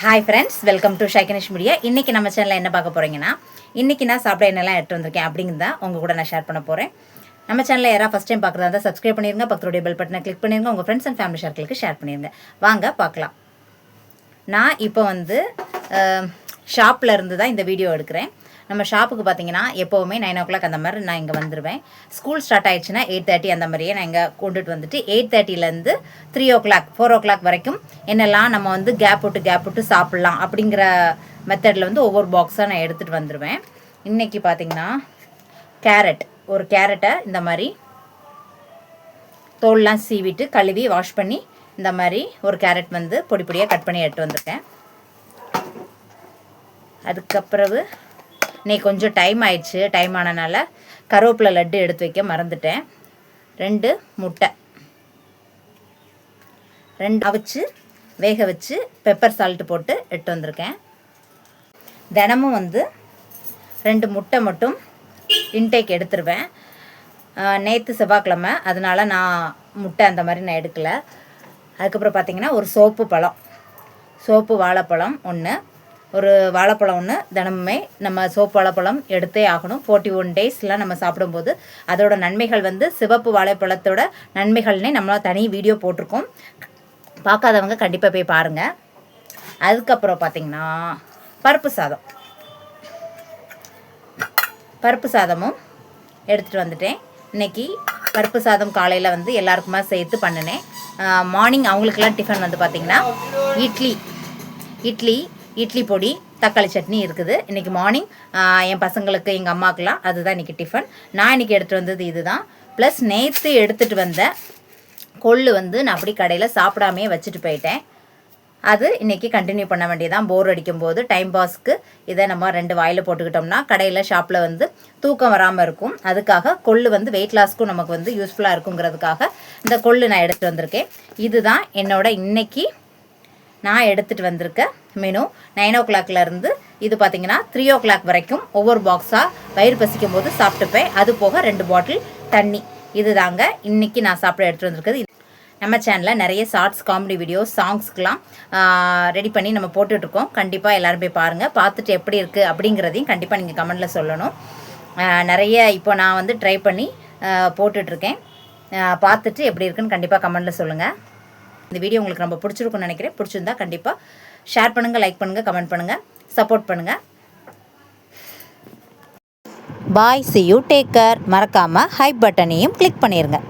Hi friends, welcome to ஷைகனிஷ் media. இன்றைக்கி நம்ம சேனலில் என்ன பார்க்க போகிறீங்கன்னா, இன்றைக்கி நான் சாப்பிட என்னெல்லாம் எடுத்து வந்திருக்கேன் அப்படிங்கிறத உங்கள் கூட நான் ஷேர் பண்ண போகிறேன். நம்ம சேனலில் யாராவது ஃபஸ்ட் டைம் பார்க்குறதா இருந்தால் சப்ஸ்கிரைப் பண்ணிடுங்க, பக்கத்துடைய பெல் பட்டனை கிளிக் பண்ணிடுங்க, உங்கள் ஃப்ரெண்ட்ஸ் அண்ட் ஃபேமிலி சர்க்கிளுக்கு ஷேர் பண்ணிடுங்க. வாங்க பார்க்கலாம். நான் இப்போ வந்து ஷாப்பில் இருந்து தான் இந்த வீடியோ எடுக்கிறேன். நம்ம ஷாப்புக்கு பார்த்தீங்கன்னா எப்போவுமே 9 o'clock அந்த மாதிரி நான் இங்கே வந்துடுவேன். ஸ்கூல் ஸ்டார்ட் ஆகிடுச்சுன்னா 8:30 அந்த மாதிரியே நான் இங்கே கொண்டுட்டு வந்துட்டு 8:30லேருந்து 3 o'clock 4 o'clock வரைக்கும் என்னெல்லாம் நம்ம வந்து கேப் விட்டு சாப்பிட்லாம் அப்படிங்கிற மெத்தடில் வந்து ஒவ்வொரு பாக்ஸாக நான் எடுத்துகிட்டு வந்துடுவேன். இன்றைக்கி பார்த்தீங்கன்னா ஒரு கேரட்டை இந்த மாதிரி தோல்லாம் சீவிட்டு கழுவி வாஷ் பண்ணி இந்த மாதிரி ஒரு கேரட் வந்து பொடி பொடியாக கட் பண்ணி எடுத்து வந்திருக்கேன். அதுக்கப்புறவு இன்னைக்கு கொஞ்சம் டைம் ஆயிடுச்சு. டைம் ஆனனால கருவேப்பிலை லட்டு எடுத்து வைக்க மறந்துட்டேன். 2 முட்டை, 2 அவிச்சு வேக வச்சு பெப்பர் சால்ட்டு போட்டு எடுத்து வந்திருக்கேன். தினமும் வந்து 2 முட்டை மட்டும் இன்டேக் எடுத்துருவேன். நேற்று செவ்வாய்க்கிழமை, அதனால் நான் முட்டை அந்த மாதிரி நான் எடுக்கலை. அதுக்கப்புறம் பார்த்திங்கன்னா ஒரு சோப்பு வாழைப்பழம் ஒன்று, ஒரு வாழைப்பழம் ஒன்று தினமுமே நம்ம சோப்பு வாழைப்பழம் எடுத்தே ஆகணும். 41 daysலாம் நம்ம சாப்பிடும்போது அதோட நன்மைகள் வந்து சிவப்பு வாழைப்பழத்தோட நன்மைகள்னே நம்மளால் தனி வீடியோ போட்டிருக்கோம். பார்க்காதவங்க கண்டிப்பாக போய் பாருங்கள். அதுக்கப்புறம் பார்த்திங்கன்னா பருப்பு சாதமும் எடுத்துகிட்டு வந்துட்டேன். இன்றைக்கி பருப்பு சாதம் காலையில் வந்து எல்லாருக்குமா சேர்த்து பண்ணினேன். மார்னிங் அவங்களுக்கெல்லாம் டிஃபன் வந்து பார்த்திங்கன்னா இட்லி பொடி தக்காளி சட்னி இருக்குது. இன்றைக்கி மார்னிங் என் பசங்களுக்கு எங்கள் அம்மாக்கெலாம் அதுதான் இன்றைக்கி டிஃபன். நான் இன்றைக்கி எடுத்துகிட்டு வந்தது இதுதான். ப்ளஸ் நேற்று எடுத்துகிட்டு வந்த கொள்ளு வந்து நான் அப்படி கடையில் சாப்பிடாமே வச்சுட்டு போயிட்டேன். அது இன்றைக்கி கண்டினியூ பண்ண வேண்டியதான். போர் அடிக்கும்போது டைம் பாஸ்க்கு இதை நம்ம 2 வாயில் போட்டுக்கிட்டோம்னா கடையில் ஷாப்பில் வந்து தூக்கம் வராமல் இருக்கும். அதுக்காக கொள்ளு வந்து வெயிட் லாஸ்க்கும் நமக்கு வந்து யூஸ்ஃபுல்லாக இருக்குங்கிறதுக்காக இந்த கொள்ளு நான் எடுத்துகிட்டு வந்திருக்கேன். இதுதான் என்னோட இன்றைக்கி நான் எடுத்துகிட்டு வந்திருக்க மெனு. 9 o'clockலேருந்து இது பார்த்திங்கன்னா 3 o'clock வரைக்கும் ஒவ்வொரு பாக்ஸாக வயிறு பசிக்கும் போது சாப்பிட்டுப்பேன். அது போக 2 பாட்டில் தண்ணி. இது தாங்க இன்றைக்கி நான் சாப்பிட எடுத்துகிட்டு வந்திருக்குது. நம்ம சேனலில் நிறைய ஷார்ட்ஸ், காமெடி வீடியோஸ், சாங்ஸ்க்கெலாம் ரெடி பண்ணி நம்ம போட்டுட்ருக்கோம். கண்டிப்பாக எல்லோரும் போய் பாருங்கள். பார்த்துட்டு எப்படி இருக்குது அப்படிங்கிறதையும் கண்டிப்பாக நீங்கள் கமெண்டில் சொல்லணும். நிறைய இப்போ நான் வந்து ட்ரை பண்ணி போட்டுட்ருக்கேன். பார்த்துட்டு எப்படி இருக்குன்னு கண்டிப்பாக கமெண்டில் சொல்லுங்கள். இந்த வீடியோ உங்களுக்கு ரொம்ப பிடிச்சிருக்குன்னு நினைக்கிறேன். பிடிச்சிருந்தா கண்டிப்பாக ஷேர் பண்ணுங்கள், லைக் பண்ணுங்கள், கமெண்ட் பண்ணுங்கள், சப்போர்ட் பண்ணுங்கள். பாய், see you, take care. மறக்காமல் ஹைப் பட்டனையும் கிளிக் பண்ணிடுங்க.